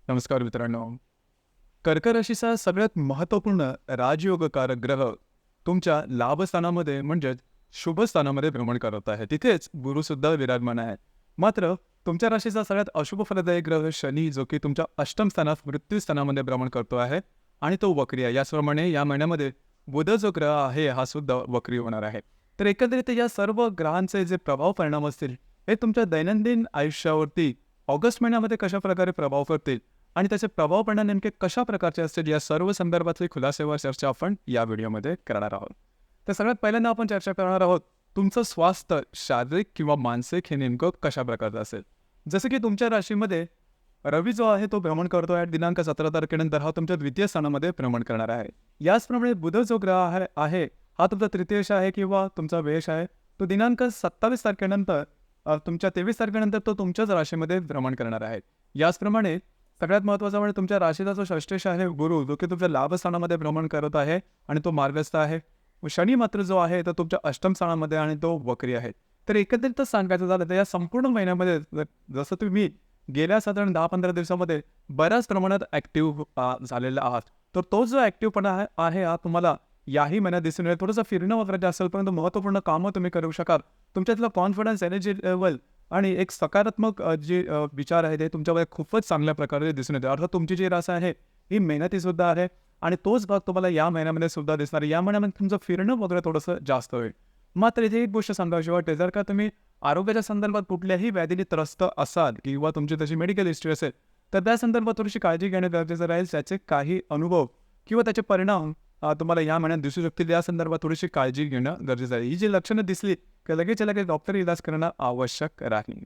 नमस्कार मित्रांनो. कर्क राशीचा सगळ्यात महत्त्वपूर्ण राजयोगकारक ग्रह तुमच्या लाभस्थानामध्ये म्हणजेच शुभ स्थानामध्ये भ्रमण करत आहे. तिथेच गुरुसुद्धा विराजमान आहे. मात्र तुमच्या राशीचा सगळ्यात अशुभ फलदायी ग्रह शनी जो की तुमच्या अष्टम स्थानात मृत्यू स्थानामध्ये भ्रमण करतो आहे आणि तो वक्री आहे. याचप्रमाणे या महिन्यामध्ये बुध जो ग्रह आहे हा सुद्धा वक्री होणार आहे. तर एकंदरीत या सर्व ग्रहांचे जे प्रभाव परिणाम असतील हे तुमच्या दैनंदिन आयुष्यावरती ऑगस्ट महिन्यामध्ये कशा प्रकारे प्रभाव करतील आणि त्याचे प्रभाव परिणाम नेमके कशा प्रकारचे असतील या सर्व संदर्भातली खुलासेवर चर्चा आपण या व्हिडिओमध्ये करणार आहोत. तर सगळ्यात पहिल्यांदा आपण चर्चा करणार आहोत तुमचं स्वास्थ्य शारीरिक किंवा मानसिक हे नेमकं कशा प्रकारचं असेल. जसं की तुमच्या राशीमध्ये रवी जो आहे तो भ्रमण करतो आहे दिनांक 17 तारखेनंतर हा तुमच्या द्वितीय स्थानामध्ये भ्रमण करणार आहे. याचप्रमाणे बुध जो ग्रह आहे हा तुमचा तृतीयश आहे किंवा तुमचा वेश आहे. तो दिनांक 27 तारखेनंतर तुमच्या 23 तारखेनंतर तो तुमच्याच राशीमध्ये भ्रमण करणार आहे. याचप्रमाणे सगळ्यात महत्त्वाचं म्हणजे तुमच्या राशीचा जो षष्ठेश आहे गुरु जो की तुमच्या लाभस्थानामध्ये भ्रमण करत आहे आणि तो मार्गस्थ आहे. शनी मात्र जो आहे तो तुमच्या अष्टम स्थानामध्ये आणि तो वक्री आहे. तर एकंदरीतच सांगायचं झालं तर या संपूर्ण महिन्यामध्ये जसं तुम्ही गेल्या साधारण 10-15 दिवसामध्ये बऱ्याच प्रमाणात ॲक्टिव्ह झालेला आहात, तर तो जो ॲक्टिव्हपणा आहे हा तुम्हाला याही महिन्यात दिसून येईल. थोडंसं फिरणं वगैरे असेल परंतु महत्त्वपूर्ण कामं तुम्ही करू शकाल. तुमच्यातलं कॉन्फिडन्स एनर्जी लेवल आणि एक सकारात्मक जे विचार आहे ते तुमच्यामध्ये खूपच चांगल्या प्रकारे दिसून येते. अर्थात तुमची जी रास आहे ही मेहनतीसुद्धा आहे आणि तोच भाग तुम्हाला या महिन्यामध्ये सुद्धा दिसणार आहे. या महिन्यामध्ये तुमचं फिरणं वगैरे थोडंसं जास्त होईल. मात्र इथे एक गोष्ट सांगावीशी वाटते, जर का तुम्ही आरोग्याच्या संदर्भात कुठल्याही व्याधीने त्रस्त असाल किंवा तुमची तशी मेडिकल हिस्ट्री असेल तर त्या संदर्भात थोडीशी काळजी घेणं गरजेचं राहील. त्याचे काही अनुभव किंवा त्याचे परिणाम तुम्हाला या महिन्यात दिसू शकतील. या संदर्भात थोडीशी काळजी घेणं गरजेचं आहे. ही जी लक्षणं दिसली की लगेच डॉक्टर इलाज करणं आवश्यक राहील.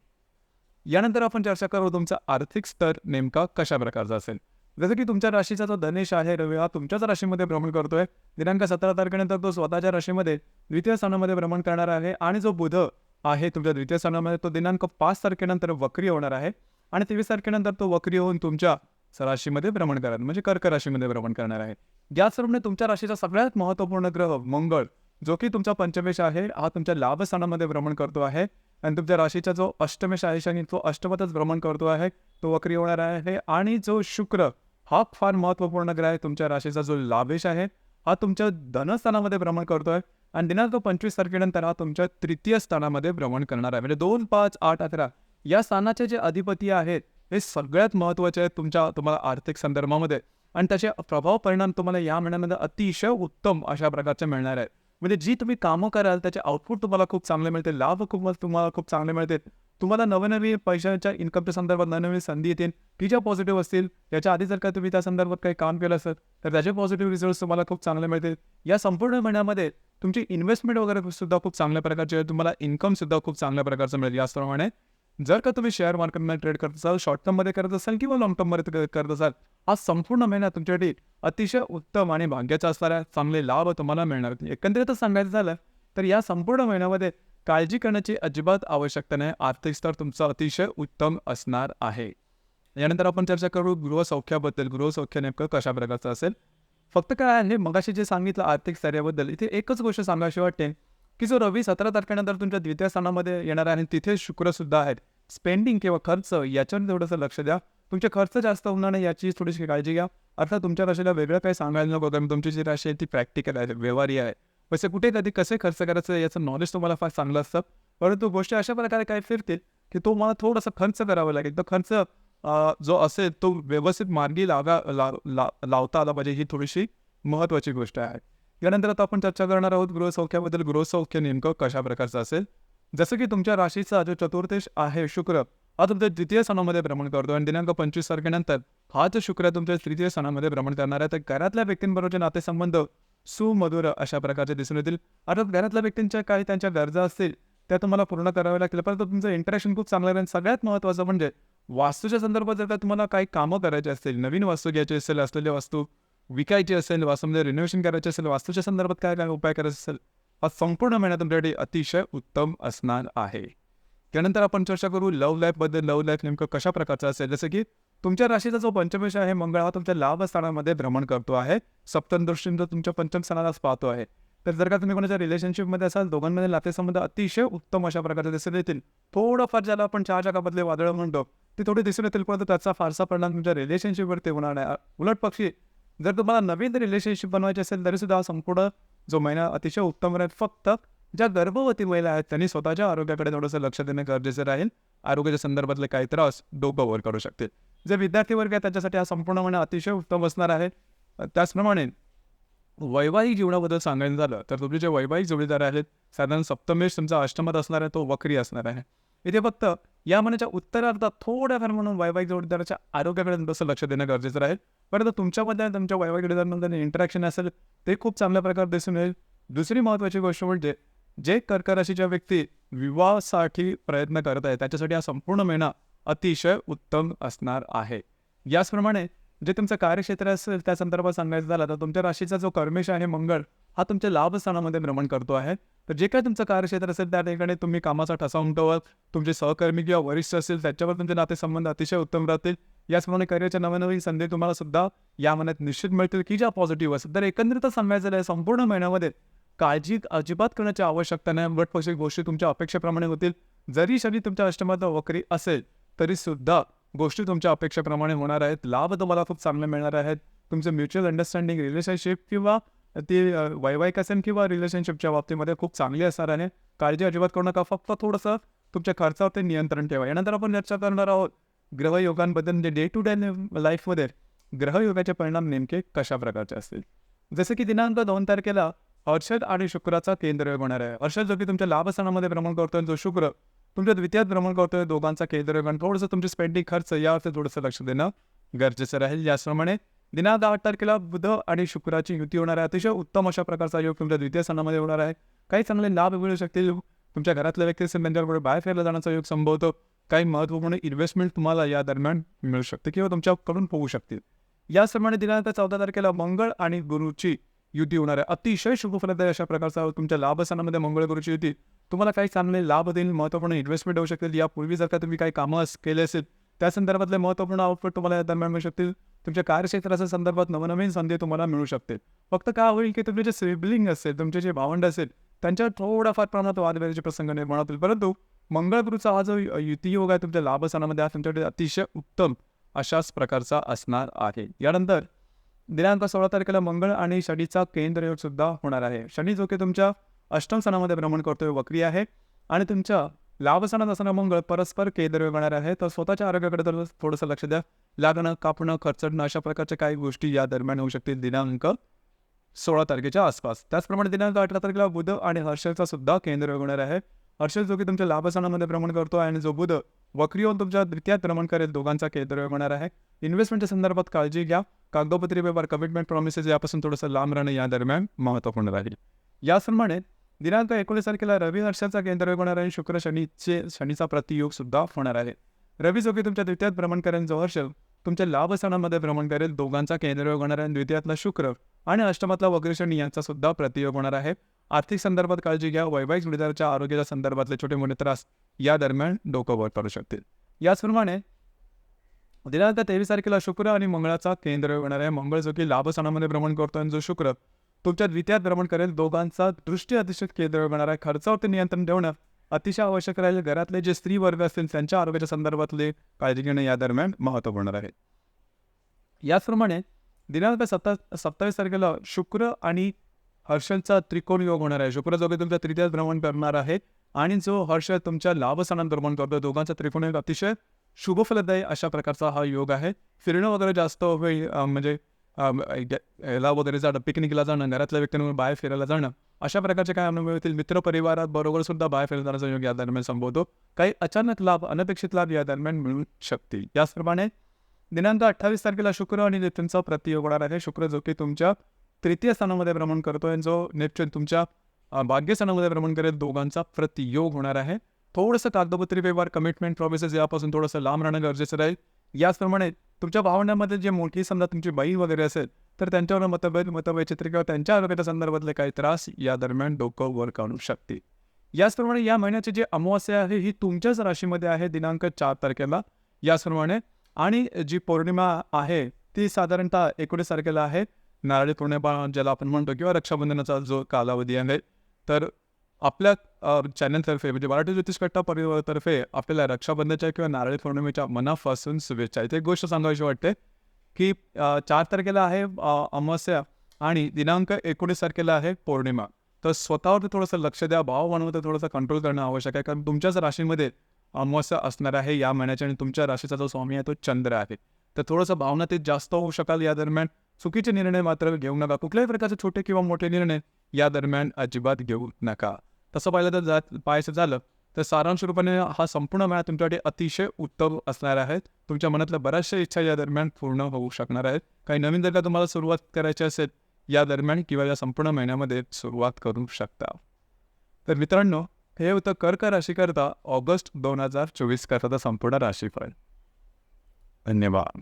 यानंतर आपण चर्चा करू तुमचा आर्थिक स्तर नेमका कशा प्रकारचा असेल. जसं की तुमच्या राशीचा जो धनेश आहे रवी हा तुमच्याच राशीमध्ये भ्रमण करतोय. दिनांक 17 तारखेनंतर तो स्वतःच्या राशीमध्ये द्वितीय स्थानामध्ये भ्रमण करणार आहे आणि जो बुध आहे तुमच्या द्वितीय स्थानामध्ये तो दिनांक 5 तारखेनंतर वक्री होणार आहे आणि 23 तारखेनंतर तो वक्री होऊन तुमच्या राशीमध्ये भ्रमण करणार म्हणजे कर्क राशीमध्ये भ्रमण करणार आहे. याचप्रमाणे तुमच्या राशीचा सगळ्यात महत्त्वपूर्ण ग्रह मंगळ जो की तुमचा पंचमेश आहे हा तुमच्या लाभस्थानामध्ये भ्रमण करतो आहे आणि तुमच्या राशीचा जो अष्टमेश आहे शनी तो अष्टमतच भ्रमण करतो आहे, तो वक्री होणार आहे. आणि जो शुक्र हा फार महत्त्वपूर्ण ग्रह आहे तुमच्या राशीचा जो लाभेश आहे हा तुमच्या धनस्थानामध्ये भ्रमण करतोय आणि दिनांक 25 तारखेनंतर हा तुमच्या तृतीय स्थानामध्ये भ्रमण करणार आहे. म्हणजे 2, 5, 8, 11 या स्थानाचे जे अधिपती आहेत हे सगळ्यात महत्त्वाचे आहेत तुम्हाला आर्थिक संदर्भामध्ये आणि त्याचे प्रभाव परिणाम तुम्हाला या महिन्यामध्ये अतिशय उत्तम अशा प्रकारचे मिळणार आहेत. म्हणजे जी तुम्ही कामं कराल त्याचे आउटपुट तुम्हाला खूप चांगले मिळतील, लाभ तुम्हाला खूप चांगले मिळतील. तुम्हाला नवनवीन पैशाच्या इन्कमच्या संदर्भात नवनवीन संधी येतील की ज्या पॉझिटिव्ह असतील. याच्या आधी जर का तुम्ही त्या संदर्भात काही काम केलं असेल तर त्याचे पॉझिटिव्ह रिझल्ट्स तुम्हाला खूप चांगले मिळतील. या संपूर्ण महिन्यामध्ये तुमची इन्व्हेस्टमेंट वगैरे सुद्धा खूप चांगल्या प्रकारची आहे. तुम्हाला इन्कम सुद्धा खूप चांगल्या प्रकारचं मिळेल. याचप्रमाणे जर का तुम्ही शेअर मार्केटमध्ये ट्रेड करत असाल, शॉर्ट टर्ममध्ये करत असाल किंवा लॉंग टर्ममध्ये करत असाल, हा संपूर्ण महिना तुमच्यासाठी अतिशय उत्तम आणि भाग्याचा असणाऱ्या चांगले लाभ तुम्हाला मिळणार. एकंदरीतच सांगायचं झालं तर या संपूर्ण महिन्यामध्ये काळजी करण्याची अजिबात आवश्यकता नाही. आर्थिक स्तर तुमचा अतिशय उत्तम असणार आहे. यानंतर आपण चर्चा करू गृहसौख्याबद्दल. गृहसौख्य नेमकं कशा प्रकारचं असेल. फक्त काय आहे मगाशी जे सांगितलं आर्थिक स्थैर्याबद्दल इथे एकच गोष्ट सांगायची वाटते की जो रवी 17 तारखेनंतर तुमच्या द्वितीय स्थानामध्ये येणार आहे आणि तिथे शुक्र सुद्धा आहेत. स्पेंडिंग किंवा खर्च याच्यावर थोडंसं लक्ष द्या. तुमचे खर्च जास्त होणार नाही याची थोडीशी काळजी घ्या. अर्थात तुमच्या राशीला वेगळं काही सांगायला नको कारण तुमची जी राशी आहे ती प्रॅक्टिकल आहे, व्यवहारी आहे. वैसे कुठे कधी कसे खर्च करायचं याचं नॉलेज तुम्हाला फार चांगलं असतं. परंतु गोष्टी अशा प्रकारे काय फिरतील की तो मला थोडासा खर्च करावा लागेल. तो खर्च जो असेल तो व्यवस्थित मार्गी लावता आला पाहिजे. ही थोडीशी महत्त्वाची गोष्ट आहे. यानंतर आता आपण चर्चा करणार आहोत गृहसौख्याबद्दल. गृहसौख्य नेमकं कशा प्रकारचं असेल. जसं की तुमच्या राशीचा जो चतुर्थेश आहे शुक्र हा तुमच्या द्वितीय स्थानामध्ये भ्रमण करतो आणि दिनांक 25 तारखेनंतर हाच शुक्र तुमच्या तृतीय स्थानामध्ये भ्रमण करणार आहे. तर घरातल्या व्यक्तींबरोबरचे नातेसंबंध सुमधुर अशा प्रकारचे दिसून येतील. अर्थात घरातल्या व्यक्तींच्या काही त्यांच्या गरजा असतील त्या तुम्हाला पूर्ण कराव्या लागतील. परंतु तुमचं इंटरॅक्शन खूप चांगलं राहील. सगळ्यात महत्त्वाचं म्हणजे वास्तूच्या संदर्भात जर का तुम्हाला काही कामं करायची असतील, नवीन वास्तू घ्यायची असेल, असलेली वास्तू विकायची असेल, वास्तूमध्ये रिनोव्हेशन करायचे असेल, वास्तूच्या संदर्भात काय काय उपाय करायचे असेल, हा संपूर्ण महिना तुमच्यासाठी अतिशय उत्तम असणार आहे. त्यानंतर आपण चर्चा करू लव्ह लाईफबद्दल. लव्ह लाईफ नेमकं कशा प्रकारचं असेल. जसं की तुमच्या राशीचा जो पंचमेश आहे मंगळ हा तुमच्या लाभ स्थानामध्ये भ्रमण करतो आहे. सप्तम दृष्टीने तुमच्या पंचम स्थानालाच पाहतो आहे. तर जर का तुम्ही कोणाच्या रिलेशनशिपमध्ये असाल, दोघांमध्ये नातेसंबंध अतिशय उत्तम अशा प्रकारे दिसून येतील. थोडंफार ज्याला आपण चहाच्या कपातले वादळं म्हणतो, ते थोडे दिसून येतील, परंतु त्याचा फारसा परिणाम तुमच्या रिलेशनशिपवरती होणार नाही. उलट पक्षी जर तुम्हाला नवीन रिलेशनशिप बनवायची असेल, तरीसुद्धा हा संपूर्ण जो महिना अतिशय उत्तम राहील. फक्त ज्या गर्भवती महिला आहेत, त्यांनी स्वतःच्या आरोग्याकडे थोडंसं लक्ष देणं गरजेचं राहील. आरोग्याच्या संदर्भातले काही त्रास डोकं वर करू शकतील. जे विद्यार्थी वर्ग आहे, त्याच्यासाठी हा संपूर्ण महिना अतिशय उत्तम असणार आहे. त्याचप्रमाणे वैवाहिक जीवनाबद्दल सांगायचं झालं तर तुमचे जे वैवाहिक जोडीदार आहेत, साधारण सप्तमेश तुमचा अष्टमात असणार आहे, तो वक्री असणार आहे. इथे फक्त या महिन्याच्या उत्तरार्धात थोड्याफार म्हणून वैवाहिक जोडीदाराच्या आरोग्याकडे थोडंसं लक्ष देणं गरजेचं राहील. परंतु तुमच्यामध्ये तुमच्या वैवाहिक जोडीदारामध्ये इंटरॅक्शन असेल, ते खूप चांगल्या प्रकारे दिसून येईल. दुसरी महत्त्वाची गोष्ट म्हणजे जे कर्क राशीच्या व्यक्ती विवाहासाठी प्रयत्न करत आहेत, त्याच्यासाठी हा संपूर्ण महिना अतिशय उत्तम असणार आहे. याचप्रमाणे जे तुमचं कार्यक्षेत्र असेल, त्या संदर्भात सांगायचं झालं तर तुमच्या राशीचा जो कर्मेश आहे मंगळ, हा तुमच्या लाभस्थानामध्ये भ्रमण करतो आहे. तर जे काही तुमचं कार्यक्षेत्र असेल, त्या ठिकाणी तुम्ही कामाचा ठसा उमटवाल. तुमचे सहकर्मी किंवा वरिष्ठ असतील, त्याच्यावर तुमचे नातेसंबंध अतिशय उत्तम राहतील. याचप्रमाणे करिअरच्या नवनवीन संधी तुम्हाला सुद्धा या महिन्यात निश्चित मिळतील, की ज्या पॉझिटिव्ह असतील. तर एकंदरीतच सांगायचं झालं, संपूर्ण महिन्यामध्ये काळजी अजिबात करण्याची आवश्यकता नाही. उलटपक्षी गोष्टी तुमच्या अपेक्षेप्रमाणे होतील. जरी शनी तुमच्या अष्टमात वक्री असेल, तरी सुद्धा गोष्टी तुमच्या अपेक्षेप्रमाणे होणार आहेत. लाभ तुम्हाला खूप चांगले मिळणार आहेत. तुमचं म्युच्युअल अंडरस्टँडिंग रिलेशनशिप किंवा ती वैवाहिक असेल किंवा रिलेशनशिपच्या बाबतीमध्ये खूप चांगली असणार आहे. काळजी अजिबात करू नका. फक्त थोडंसं तुमच्या खर्चावरती नियंत्रण ठेवा. यानंतर आपण चर्चा करणार आहोत ग्रहयोगांबद्दल. म्हणजे डे टू डे लाईफमध्ये ग्रहयोगाचे परिणाम नेमके कशा प्रकारचे असतील. जसं की दिनांक 2 तारखेला हर्षद आणि शुक्राचा केंद्रयोग होणार आहे. हर्षद जो की तुमच्या लाभस्थानामध्ये भ्रमण करतोय, जो शुक्र तुमच्या द्वितीयात भ्रमण करतोय, दोघांचा केंद्रयोग. आणि थोडंसं तुमची स्पेंडिंग खर्च यावरती थोडंसं लक्ष देणं गरजेचं राहील. याचप्रमाणे दिनांक 8 तारखेला बुध आणि शुक्राची युती होणार आहे. अतिशय उत्तम अशा प्रकारचा योग तुमच्या द्वितीय स्थानामध्ये होणार आहे. काही चांगले लाभ मिळू शकतील. तुमच्या घरातले व्यक्ती असेल, त्यांच्याकडे बाहेर फिरायला जाण्याचा योग संभवतो. काही महत्त्वपूर्ण इन्व्हेस्टमेंट तुम्हाला या दरम्यान मिळू शकते किंवा तुमच्याकडून होऊ शकतील. याचप्रमाणे दिनांक 14 तारखेला मंगळ आणि गुरुची युती होणार आहे. अतिशय शुभफलदायी अशा प्रकारचा तुमच्या लाभस्थानामध्ये मंगळ गुरुची युती तुम्हाला काही चांगले लाभ देईल. महत्त्वपूर्ण इन्व्हेस्टमेंट होऊ शकतील. यापूर्वी जर का तुम्ही काही कामं केले असेल, त्या संदर्भातले महत्त्वपूर्ण आउटपुट तुम्हाला या दरम्यान मिळू शकतील. तुमच्या कार्यक्षेत्राच्या संदर्भात नवनवीन संधी तुम्हाला मिळू शकते. फक्त काय होईल की तुमचे जे सिबलिंग असेल, तुमचे जे भावंड असेल, त्यांच्यावर थोडाफार प्रमाणात वादविवादाचे प्रसंग निर्माण होतील. परंतु मंगळ गुरुचा हा जो युती योग आहे तुमच्या लाभस्थानामध्ये, हा तुमच्याकडे अतिशय उत्तम अशाच प्रकारचा असणार आहे. यानंतर दिनांक 16 तारखेला मंगळ आणि शनीचा केंद्रयोग सुद्धा होणार आहे. शनी जो की तुमच्या अष्टम स्थानामध्ये भ्रमण करतोय, वक्री आहे. आणि तुमच्या लाभस्थानात असणारा मंगळ परस्पर केंद्रयोग होणार आहे. तर स्वतःच्या आरोग्याकडे तर थोडंसं लक्ष द्या. लागणं, कापणं, खर्चणं अशा प्रकारच्या काही गोष्टी या दरम्यान होऊ शकतील दिनांक 16 तारखेच्या आसपास. त्याचप्रमाणे दिनांक 18 तारखेला बुध आणि हर्षदचा सुद्धा केंद्रयोग होणार आहे. हर्षद जो की तुमच्या लाभस्थानामध्ये भ्रमण करतो आणि जो बुध वक्री होऊन तुमच्या द्वितीयात भ्रमण करेल, दोघांचा केंद्रयोग होणार आहे. इन्व्हेस्टमेंटच्या संदर्भात काळजी घ्या. कागदोपत्री व्यवहार, कमिटमेंट, प्रॉमिसेस यापासून थोडंसं लांब राहणं या दरम्यान महत्त्वपूर्ण राहील. याचप्रमाणे दिनांक 19 तारखेला रवी हर्षदचा केंद्रयोग होणार आहे. शुक्र शनीचा प्रतियोग सुद्धा होणार आहे. रवी जो की तुमच्या द्वितीयात भ्रमण करेल, जो हर्षद तुमच्या लाभस्थानामध्ये भ्रमण करेल, दोघांचा केंद्रयोग होणार आहे. द्वितीयातला शुक्र आणि अष्टमातला वक्री शनी यांचा सुद्धा प्रतियोग होणार आहे. आर्थिक संदर्भात काळजी घ्या. वैवाहिक जोडीदाराच्या आरोग्याच्या संदर्भातले छोटे मोठे त्रास या दरम्यान डोकं वर करू शकतील. याचप्रमाणे दिनांक 23 तारखेला शुक्र आणि मंगळाचा केंद्रयोग होणार आहे. मंगळ जो की लाभस्थानामध्ये भ्रमण करतो आणि जो शुक्र तुमच्या द्वितीयात भ्रमण करेल, दोघांचा दृष्टी अतिशय केंद्रयोग होणार आहे. खर्चावरती नियंत्रण ठेवणं अतिशय आवश्यक राहील. घरातले जे स्त्री वर्ग असतील, त्यांच्या आरोग्याच्या संदर्भातले काळजी घेणं या दरम्यान महत्त्वपूर्ण आहे. याचप्रमाणे दिनांक 27 तारखेला शुक्र आणि हर्षदचा त्रिकोण योग होणार आहे. शुक्र जो की तुमच्या तृतीयात भ्रमण करणार आहे आणि जो हर्षद तुमच्या लाभस्थानात भ्रमण करतो, दोघांचा त्रिकोण योग अतिशय शुभफलदायी अशा प्रकारचा हा योग आहे. फिरणं वगैरे जास्त होईल, म्हणजे याला वगैरे जाणं, पिकनिकला जाणं, घरातल्या व्यक्तींवर बाहेर फिरायला जाणं, अशा प्रकारचे काय अनुभव येतील. मित्रपरिवारात बरोबर सुद्धा बाहेर फिरायला जाण्याचा योग या दरम्यान संभवतो. काही अचानक लाभ, अनपेक्षित लाभ या दरम्यान मिळू शकतील. याचप्रमाणे दिनांक 28 तारखेला शुक्र आणि नेप्च्यूनचा प्रतियोग होणार आहे. शुक्र जो की तुमच्या तृतीय स्थानामध्ये भ्रमण करतोय, जो नेप्च्यून तुमच्या भाग्यस्थानामध्ये भ्रमण करेल, दोघांचा प्रतियोग होणार आहे. थोडंसं कागदोपत्री व्यवहार, कमिटमेंट, प्रॉमिसेस यापासून थोडंसं लांब राहणं गरजेचं राहील. याचप्रमाणे तुमच्या भावंडामध्ये जे मोठी समजा तुमची बहीण वगैरे असेल, तर त्यांच्यावर मतवैचित्र किंवा त्यांच्या आरोग्याच्या संदर्भातले काही त्रास या दरम्यान डोकं वर काढू शकते. याचप्रमाणे या महिन्याची जी अमावास्या आहे, ही तुमच्याच राशीमध्ये आहे दिनांक 4 तारखेला. याचप्रमाणे आणि जी पौर्णिमा आहे ती साधारणतः 19 तारखेला आहे. नारळी पौर्णिमा ज्याला आपण म्हणतो किंवा रक्षाबंधनाचा जो कालावधी आहे, तर आपल्या चॅनलतर्फे म्हणजे मराठी ज्योतिष कट्टा परिवारातर्फे आपल्याला रक्षाबंधनाच्या किंवा नारळी पौर्णिमेच्या मनापासून शुभेच्छा. इथे एक गोष्ट सांगावीशी वाटते की 4 तारखेला आहे अमावस्या आणि दिनांक 19 तारखेला आहे पौर्णिमा. तर स्वतःवरती थोडंसं लक्ष द्या, भावभावनावरती थोडंसं कंट्रोल करणं आवश्यक आहे. कारण तुमच्याच राशीमध्ये अमावस्या असणार आहे या महिन्याच्या आणि तुमच्या राशीचा जो स्वामी आहे तो चंद्र आहे. तर थोडंसं भावनातीत जास्त होऊ शकाल या दरम्यान. चुकीचे निर्णय मात्र घेऊ नका. कुठल्याही प्रकारचे छोटे किंवा मोठे निर्णय या दरम्यान अजिबात घेऊ नका. तसं पाहिलं तर पाहायचं झालं तर सारांश रूपाने हा संपूर्ण महिना तुमच्यासाठी अतिशय उत्तम असणार आहे. तुमच्या मनातल्या बऱ्याचशा इच्छा या दरम्यान पूर्ण होऊ शकणार आहेत. काही नवीन जर का तुम्हाला सुरुवात करायची असेल या दरम्यान किंवा या संपूर्ण महिन्यामध्ये सुरुवात करू शकता. तर मित्रांनो, हे होतं कर्क राशीकरता ऑगस्ट 2024 करता संपूर्ण राशीफळ. धन्यवाद.